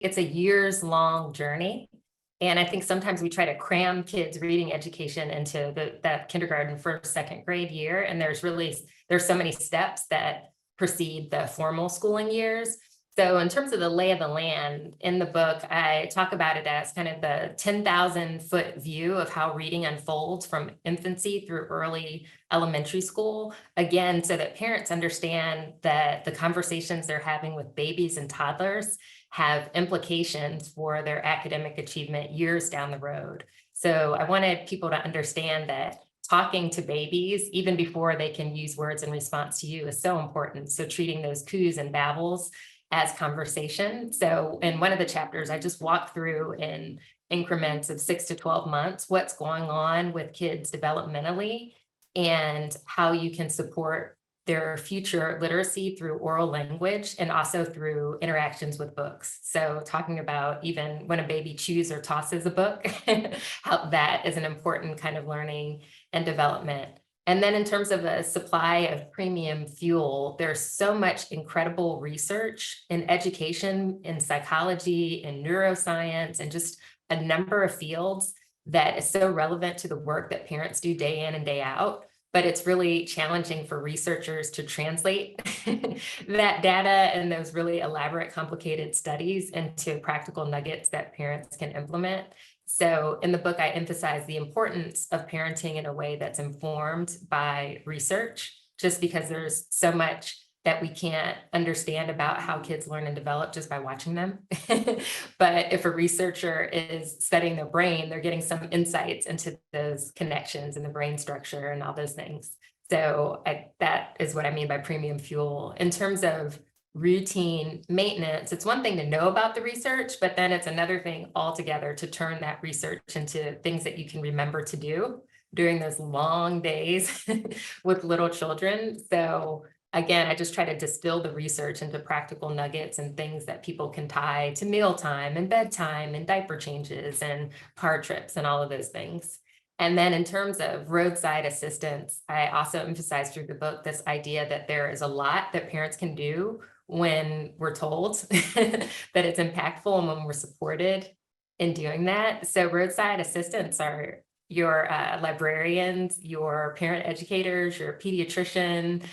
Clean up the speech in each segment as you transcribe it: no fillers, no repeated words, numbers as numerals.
it's a years long journey. And I think sometimes we try to cram kids' reading education into that kindergarten, first, second grade year. And there's so many steps that precede the formal schooling years. So in terms of the lay of the land in the book, I talk about it as kind of the 10,000 foot view of how reading unfolds from infancy through early elementary school. Again, so that parents understand that the conversations they're having with babies and toddlers have implications for their academic achievement years down the road. So I wanted people to understand that talking to babies, even before they can use words in response to you, is so important. So treating those coos and babbles as conversation. So in one of the chapters, I just walk through in increments of 6 to 12 months, what's going on with kids developmentally and how you can support their future literacy through oral language and also through interactions with books. So talking about even when a baby chews or tosses a book, how that is an important kind of learning and development. And then in terms of a supply of premium fuel, there's so much incredible research in education, in psychology, in neuroscience, and just a number of fields that is so relevant to the work that parents do day in and day out. But it's really challenging for researchers to translate that data and those really elaborate, complicated studies into practical nuggets that parents can implement. So in the book, I emphasize the importance of parenting in a way that's informed by research, just because there's so much that we can't understand about how kids learn and develop just by watching them. But if a researcher is studying their brain, they're getting some insights into those connections and the brain structure and all those things. So that is what I mean by premium fuel. In terms of routine maintenance, it's one thing to know about the research, but then it's another thing altogether to turn that research into things that you can remember to do during those long days with little children. So again, I just try to distill the research into practical nuggets and things that people can tie to mealtime and bedtime and diaper changes and car trips and all of those things. And then in terms of roadside assistance, I also emphasize through the book this idea that there is a lot that parents can do when we're told that it's impactful and when we're supported in doing that. So roadside assistants are your librarians, your parent educators, your pediatrician,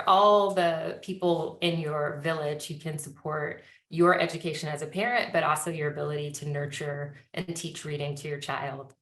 all the people in your village who can support your education as a parent, but also your ability to nurture and teach reading to your child.